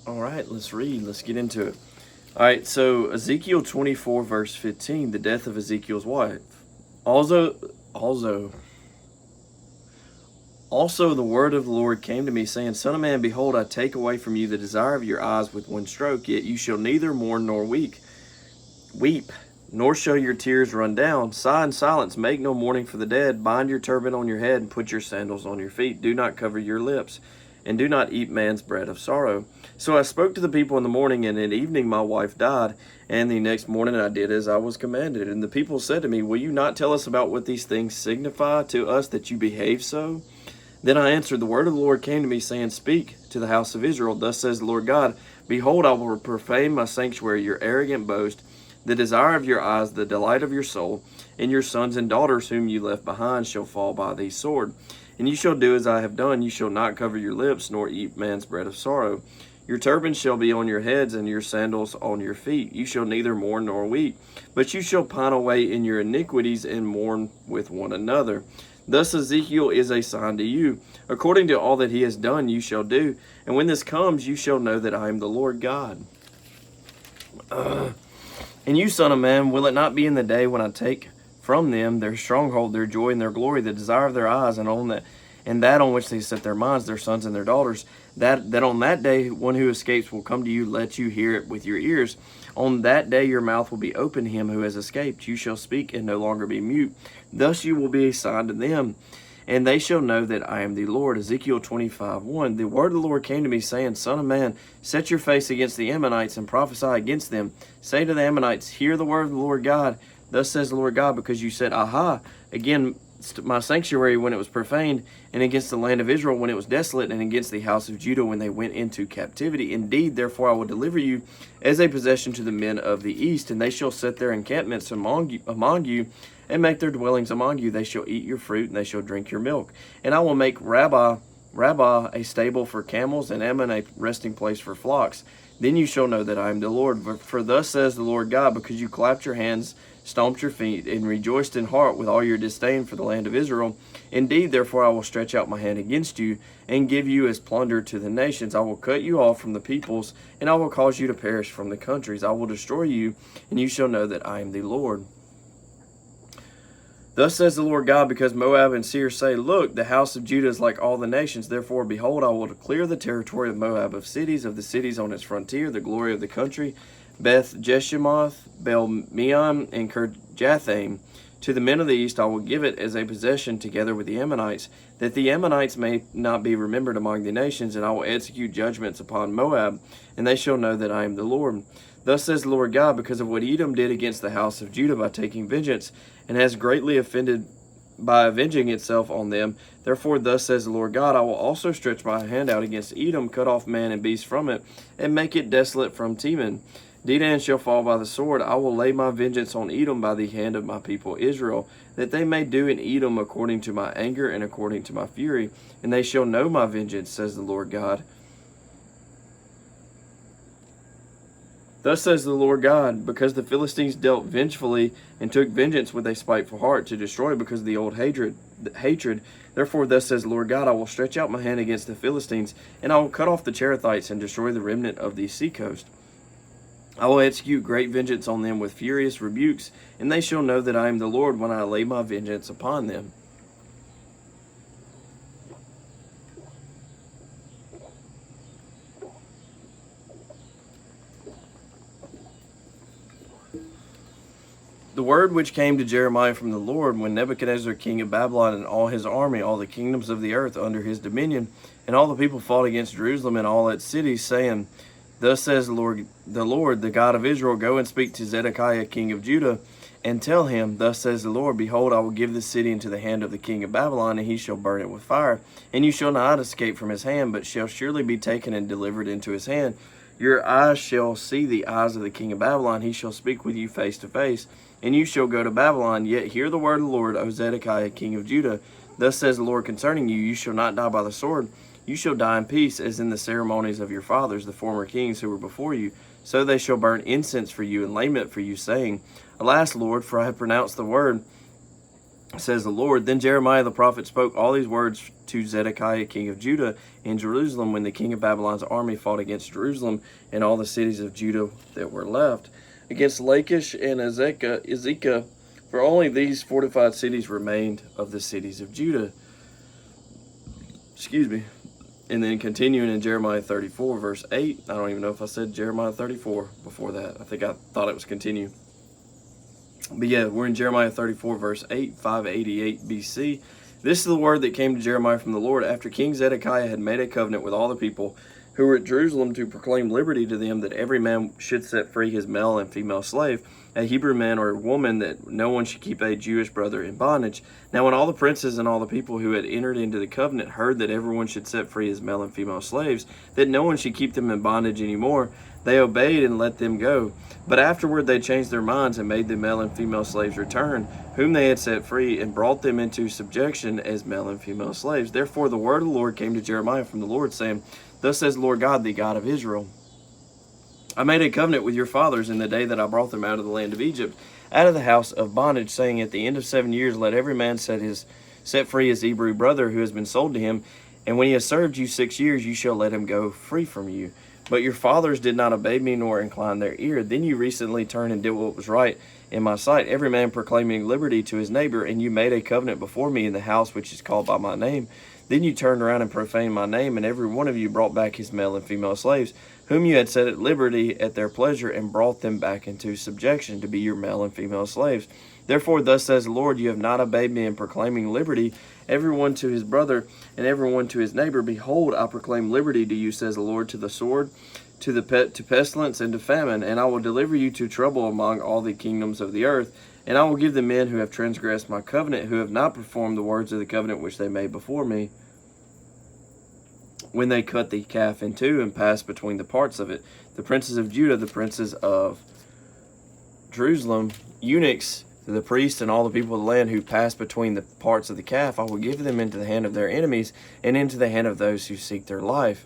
All right, let's read. Let's get into it. All right, so Ezekiel 24, verse 15, the death of Ezekiel's wife. Also, also, also the word of the Lord came to me, saying, Son of man, behold, I take away from you the desire of your eyes with one stroke, yet you shall neither mourn nor weep, nor shall your tears run down. Sigh in silence, make no mourning for the dead. Bind your turban on your head, and put your sandals on your feet. Do not cover your lips, and do not eat man's bread of sorrow. So I spoke to the people in the morning, and at evening my wife died. And the next morning I did as I was commanded. And the people said to me, Will you not tell us about what these things signify to us that you behave so? Then I answered, The word of the Lord came to me, saying, Speak to the house of Israel. Thus says the Lord God, Behold, I will profane my sanctuary, your arrogant boast, the desire of your eyes, the delight of your soul, and your sons and daughters whom you left behind shall fall by the sword. And you shall do as I have done. You shall not cover your lips, nor eat man's bread of sorrow. Your turbans shall be on your heads, and your sandals on your feet. You shall neither mourn nor weep, but you shall pine away in your iniquities and mourn with one another. Thus Ezekiel is a sign to you. According to all that he has done, you shall do. And when this comes, you shall know that I am the Lord God. And you, son of man, will it not be in the day when I take from them their stronghold, their joy, and their glory, the desire of their eyes, and that on which they set their minds, their sons and their daughters, that on that day one who escapes will come to you, let you hear it with your ears. On that day your mouth will be open to him who has escaped. You shall speak and no longer be mute. Thus you will be a sign to them, and they shall know that I am the Lord. Ezekiel 25:1. The word of the Lord came to me, saying, Son of man, set your face against the Ammonites and prophesy against them. Say to the Ammonites, Hear the word of the Lord God. Thus says the Lord God, because you said, Aha, again my sanctuary when it was profaned, and against the land of Israel when it was desolate, and against the house of Judah when they went into captivity. Indeed, therefore I will deliver you as a possession to the men of the east, and they shall set their encampments among you and make their dwellings among you. They shall eat your fruit, and they shall drink your milk. And I will make Rabbah a stable for camels, and Ammon a resting place for flocks. Then you shall know that I am the Lord. For thus says the Lord God, because you clapped your hands, stomped your feet, and rejoiced in heart with all your disdain for the land of Israel. Indeed, therefore, I will stretch out my hand against you, and give you as plunder to the nations. I will cut you off from the peoples, and I will cause you to perish from the countries. I will destroy you, and you shall know that I am the Lord. Thus says the Lord God, because Moab and Seir say, Look, the house of Judah is like all the nations. Therefore, behold, I will clear the territory of Moab of the cities on its frontier, the glory of the country, Beth Jeshimoth, Bel Meon, and Kirjathaim. To the men of the east I will give it as a possession together with the Ammonites, that the Ammonites may not be remembered among the nations, and I will execute judgments upon Moab, and they shall know that I am the Lord. Thus says the Lord God, because of what Edom did against the house of Judah by taking vengeance, and has greatly offended by avenging itself on them. Therefore, thus says the Lord God, I will also stretch my hand out against Edom, cut off man and beast from it, and make it desolate from Teman. Dedan shall fall by the sword. I will lay my vengeance on Edom by the hand of my people Israel, that they may do in Edom according to my anger and according to my fury, and they shall know my vengeance, says the Lord God. Thus says the Lord God, because the Philistines dealt vengefully and took vengeance with a spiteful heart to destroy because of the old hatred. Therefore, thus says the Lord God, I will stretch out my hand against the Philistines, and I will cut off the Cherethites and destroy the remnant of the seacoast. I will execute great vengeance on them with furious rebukes, and they shall know that I am the Lord when I lay my vengeance upon them. The word which came to Jeremiah from the Lord, when Nebuchadnezzar king of Babylon and all his army, all the kingdoms of the earth under his dominion, and all the people fought against Jerusalem and all its cities, saying, Thus says the Lord, the God of Israel, Go and speak to Zedekiah king of Judah, and tell him, Thus says the Lord, Behold, I will give this city into the hand of the king of Babylon, and he shall burn it with fire. And you shall not escape from his hand, but shall surely be taken and delivered into his hand. Your eyes shall see the eyes of the king of Babylon. He shall speak with you face to face, and you shall go to Babylon. Yet hear the word of the Lord, O Zedekiah king of Judah. Thus says the Lord concerning you, You shall not die by the sword. You shall die in peace, as in the ceremonies of your fathers, the former kings who were before you. So they shall burn incense for you and lament for you, saying, Alas, Lord, for I have pronounced the word. says the Lord. Then Jeremiah the prophet spoke all these words to Zedekiah king of Judah in Jerusalem when the king of Babylon's army fought against Jerusalem and all the cities of Judah that were left, against Lachish and Ezekiel, for only these fortified cities remained of the cities of Judah. Excuse me. And then continuing in Jeremiah 34, verse 8. I don't even know if I said Jeremiah 34 before that. I think I thought it was continue. But yeah, we're in Jeremiah 34, verse 8, 588 BC. This is the word that came to Jeremiah from the Lord after King Zedekiah had made a covenant with all the people who were at Jerusalem to proclaim liberty to them, that every man should set free his male and female slave, a Hebrew man or a woman, that no one should keep a Jewish brother in bondage. Now when all the princes and all the people who had entered into the covenant heard that everyone should set free his male and female slaves, that no one should keep them in bondage any more, they obeyed and let them go. But afterward they changed their minds and made the male and female slaves return, whom they had set free, and brought them into subjection as male and female slaves. Therefore the word of the Lord came to Jeremiah from the Lord, saying, Thus says the Lord God, the God of Israel, I made a covenant with your fathers in the day that I brought them out of the land of Egypt, out of the house of bondage, saying, At the end of 7 years let every man set free his Hebrew brother who has been sold to him, and when he has served you 6 years, you shall let him go free from you. But your fathers did not obey me nor incline their ear. Then you recently turned and did what was right in my sight, every man proclaiming liberty to his neighbor, and you made a covenant before me in the house which is called by my name. Then you turned around and profaned my name, and every one of you brought back his male and female slaves, whom you had set at liberty at their pleasure, and brought them back into subjection to be your male and female slaves. Therefore thus says the Lord, you have not obeyed me in proclaiming liberty, every one to his brother, and every one to his neighbor. Behold, I proclaim liberty to you, says the Lord, to the sword, to pestilence, and to famine, and I will deliver you to trouble among all the kingdoms of the earth. And I will give the men who have transgressed my covenant, who have not performed the words of the covenant which they made before me, when they cut the calf in two and passed between the parts of it, the princes of Judah, the princes of Jerusalem, eunuchs, the priests, and all the people of the land who passed between the parts of the calf, I will give them into the hand of their enemies, and into the hand of those who seek their life.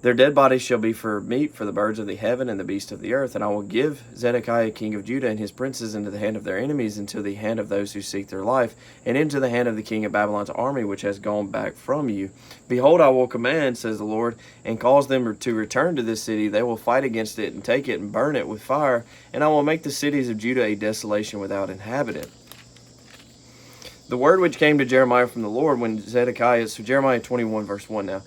Their dead bodies shall be for meat for the birds of the heaven and the beasts of the earth. And I will give Zedekiah king of Judah and his princes into the hand of their enemies, into the hand of those who seek their life, and into the hand of the king of Babylon's army, which has gone back from you. Behold, I will command, says the Lord, and cause them to return to this city. They will fight against it, and take it, and burn it with fire. And I will make the cities of Judah a desolation without inhabitant. The word which came to Jeremiah from the Lord when Zedekiah, so Jeremiah 21 verse 1 now.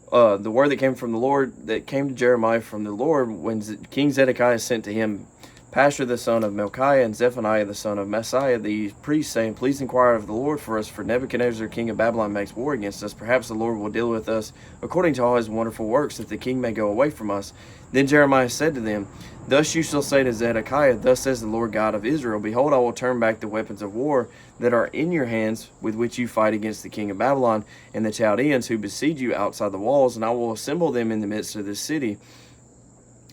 The word that came to Jeremiah from the Lord when King Zedekiah sent to him Pashur the son of Melchiah and Zephaniah the son of Messiah the priest, saying, Please inquire of the Lord for us, for Nebuchadnezzar king of Babylon makes war against us. Perhaps the Lord will deal with us according to all his wonderful works, that the king may go away from us. Then Jeremiah said to them, Thus you shall say to Zedekiah, Thus says the Lord God of Israel, Behold, I will turn back the weapons of war that are in your hands, with which you fight against the king of Babylon and the Chaldeans who besiege you outside the walls, and I will assemble them in the midst of this city.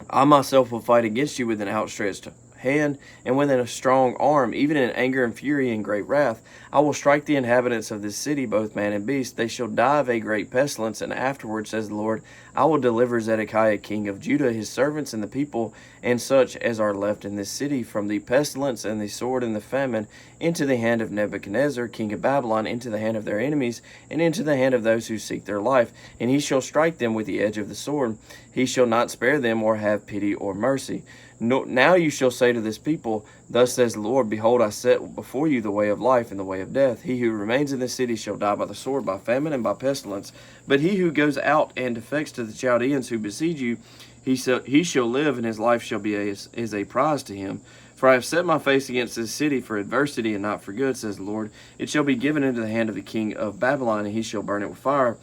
I myself will fight against you with an outstretched hand and with a strong arm, even in anger and fury and great wrath. I will strike the inhabitants of this city, both man and beast. They shall die of a great pestilence, and afterward, says the Lord, I will deliver Zedekiah king of Judah, his servants and the people, and such as are left in this city, from the pestilence and the sword and the famine, into the hand of Nebuchadnezzar king of Babylon, into the hand of their enemies, and into the hand of those who seek their life. And he shall strike them with the edge of the sword. He shall not spare them, or have pity or mercy. No, now you shall say to this people, Thus says the Lord, Behold, I set before you the way of life and the way of death. He who remains in this city shall die by the sword, by famine, and by pestilence. But he who goes out and defects to the Chaldeans who besiege you, he shall live, and his life shall be as a prize to him. For I have set my face against this city for adversity and not for good, says the Lord. It shall be given into the hand of the king of Babylon, and he shall burn it with fire.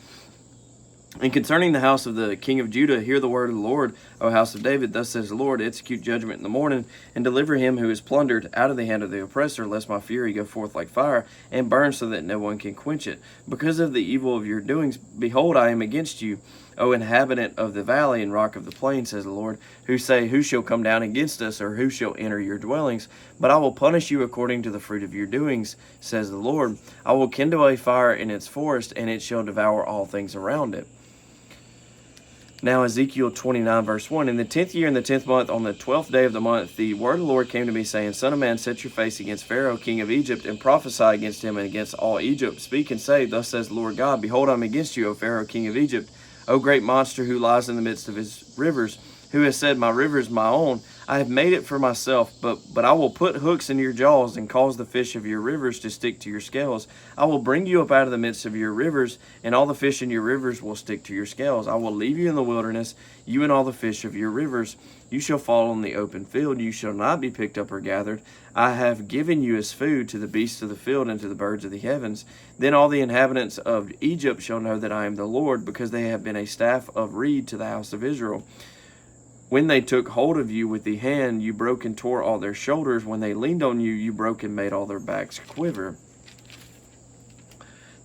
And concerning the house of the king of Judah, hear the word of the Lord, O house of David. Thus says the Lord, Execute judgment in the morning, and deliver him who is plundered out of the hand of the oppressor, lest my fury go forth like fire, and burn so that no one can quench it. Because of the evil of your doings, behold, I am against you, O inhabitant of the valley and rock of the plain, says the Lord, who say, Who shall come down against us, or who shall enter your dwellings? But I will punish you according to the fruit of your doings, says the Lord. I will kindle a fire in its forest, and it shall devour all things around it. Now Ezekiel 29 verse 1, in the 10th year, in the 10th month, on the 12th day of the month, the word of the Lord came to me, saying, Son of man, set your face against Pharaoh, king of Egypt, and prophesy against him and against all Egypt. Speak and say, Thus says the Lord God, Behold, I am against you, O Pharaoh, king of Egypt, O great monster who lies in the midst of his rivers, who has said, My river is my own. I have made it for myself, but I will put hooks in your jaws and cause the fish of your rivers to stick to your scales. I will bring you up out of the midst of your rivers, and all the fish in your rivers will stick to your scales. I will leave you in the wilderness, you and all the fish of your rivers. You shall fall on the open field. You shall not be picked up or gathered. I have given you as food to the beasts of the field and to the birds of the heavens. Then all the inhabitants of Egypt shall know that I am the Lord, because they have been a staff of reed to the house of Israel. When they took hold of you with the hand, you broke and tore all their shoulders. When they leaned on you, you broke and made all their backs quiver.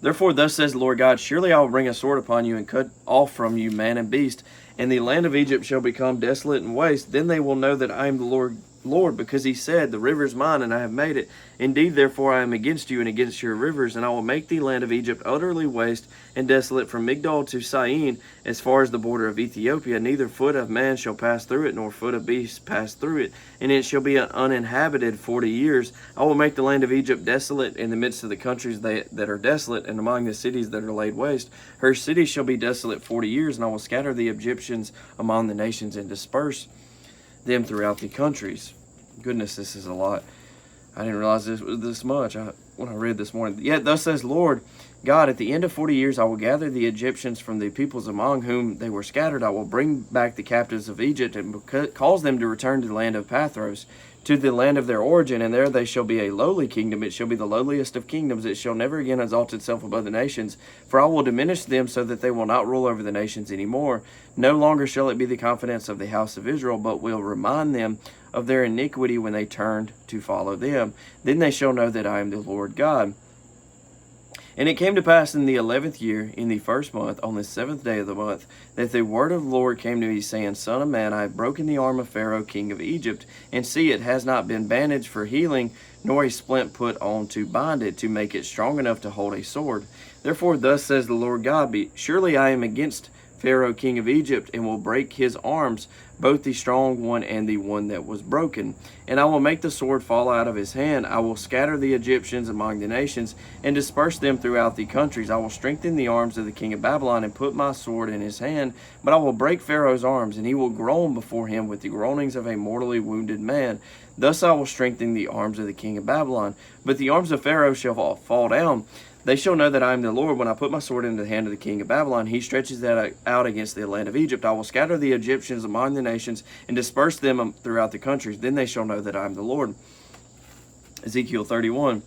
Therefore, thus says the Lord God, Surely I will bring a sword upon you and cut off from you man and beast, and the land of Egypt shall become desolate and waste. Then they will know that I am the Lord, because he said, The river is mine, and I have made it. Indeed, therefore, I am against you and against your rivers, and I will make the land of Egypt utterly waste and desolate from Migdol to Syene, as far as the border of Ethiopia. Neither foot of man shall pass through it, nor foot of beast pass through it, and it shall be uninhabited 40 years. I will make the land of Egypt desolate in the midst of the countries that are desolate, and among the cities that are laid waste. Her cities shall be desolate 40 years, and I will scatter the Egyptians among the nations and disperse them throughout the countries. Goodness, this is a lot. I didn't realize this was this much when I read this morning. Yet thus says Lord God, at the end of 40 years I will gather the Egyptians from the peoples among whom they were scattered. I will bring back the captives of Egypt and cause them to return to the land of Pathros, to the land of their origin, and there they shall be a lowly kingdom. It shall be the lowliest of kingdoms. It shall never again exalt itself above the nations. For I will diminish them so that they will not rule over the nations any more. No longer shall it be the confidence of the house of Israel, but will remind them of their iniquity when they turned to follow them. Then they shall know that I am the Lord God. And it came to pass in the 11th year, in the 1st month, on the 7th day of the month, that the word of the Lord came to me, saying, Son of man, I have broken the arm of Pharaoh king of Egypt, and see, it has not been bandaged for healing, nor a splint put on to bind it, to make it strong enough to hold a sword. Therefore thus says the Lord God, Surely I am against Pharaoh king of Egypt, and will break his arms, both the strong one and the one that was broken. And I will make the sword fall out of his hand. I will scatter the Egyptians among the nations, and disperse them throughout the countries. I will strengthen the arms of the king of Babylon, and put my sword in his hand. But I will break Pharaoh's arms, and he will groan before him with the groanings of a mortally wounded man. Thus I will strengthen the arms of the king of Babylon. But the arms of Pharaoh shall fall down. They shall know that I am the Lord when I put my sword into the hand of the king of Babylon. He stretches that out against the land of Egypt. I will scatter the Egyptians among the nations and disperse them throughout the countries. Then they shall know that I am the Lord. Ezekiel 31.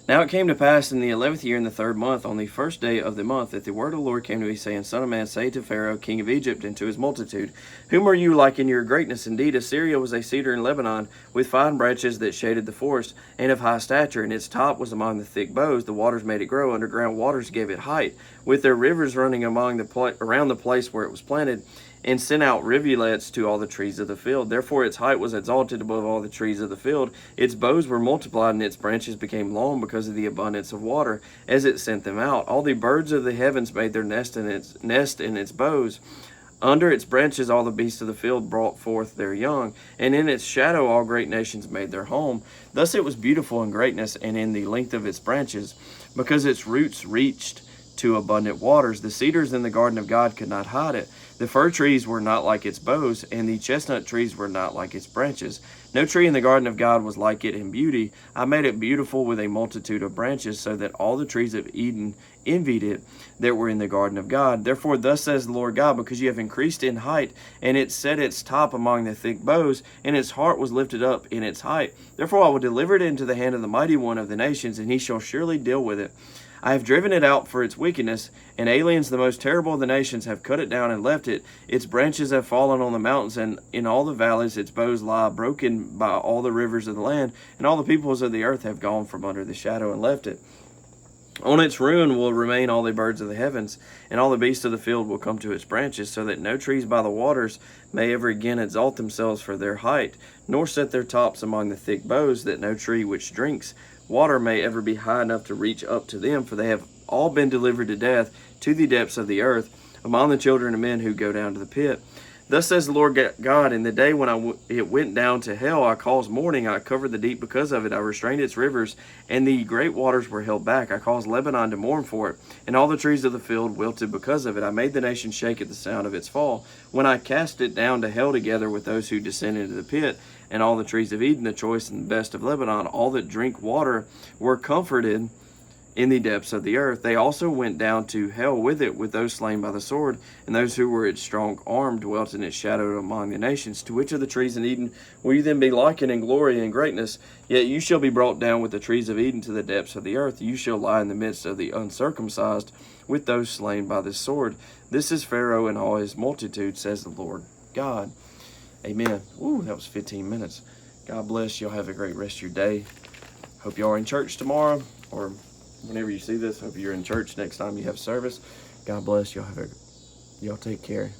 Now it came to pass in the 11th year, in the 3rd month, on the 1st day of the month, that the word of the Lord came to me, saying, Son of man, say to Pharaoh, king of Egypt, and to his multitude, Whom are you like in your greatness? Indeed, Assyria was a cedar in Lebanon, with fine branches that shaded the forest, and of high stature, and its top was among the thick boughs. The waters made it grow. Underground waters gave it height, with their rivers running around the place where it was planted, and sent out rivulets to all the trees of the field. Therefore its height was exalted above all the trees of the field. Its boughs were multiplied, and its branches became long because of the abundance of water, as it sent them out. All the birds of the heavens made their nest in its boughs. Under its branches all the beasts of the field brought forth their young, and in its shadow all great nations made their home. Thus it was beautiful in greatness, and in the length of its branches, because its roots reached to abundant waters. The cedars in the garden of God could not hide it. The fir trees were not like its boughs, and the chestnut trees were not like its branches. No tree in the garden of God was like it in beauty. I made it beautiful with a multitude of branches, so that all the trees of Eden envied it that were in the garden of God. Therefore thus says the Lord God, because you have increased in height, and it set its top among the thick boughs, and its heart was lifted up in its height. Therefore I will deliver it into the hand of the mighty one of the nations, and he shall surely deal with it. I have driven it out for its wickedness, and aliens, the most terrible of the nations, have cut it down and left it. Its branches have fallen on the mountains, and in all the valleys its boughs lie broken by all the rivers of the land, and all the peoples of the earth have gone from under the shadow and left it. On its ruin will remain all the birds of the heavens, and all the beasts of the field will come to its branches, so that no trees by the waters may ever again exalt themselves for their height, nor set their tops among the thick boughs, that no tree which drinks water may ever be high enough to reach up to them, for they have all been delivered to death, to the depths of the earth. among the children of men who go down to the pit. Thus says the Lord God, in the day when it went down to hell, I caused mourning, I covered the deep because of it, I restrained its rivers, and the great waters were held back. I caused Lebanon to mourn for it, and all the trees of the field wilted because of it. I made the nation shake at the sound of its fall, when I cast it down to hell together with those who descend into the pit. And all the trees of Eden, the choice and the best of Lebanon, all that drink water, were comforted in the depths of the earth. They also went down to hell with it, with those slain by the sword, and those who were its strong arm dwelt in its shadow among the nations. To which of the trees in Eden will you then be likened in glory and greatness? Yet you shall be brought down with the trees of Eden to the depths of the earth. You shall lie in the midst of the uncircumcised, with those slain by the sword. This is Pharaoh and all his multitude, says the Lord God. Amen. Ooh, that was 15 minutes. God bless. Y'all have a great rest of your day. Hope y'all are in church tomorrow, or whenever you see this. Hope you're in church next time you have service. God bless. Y'all take care.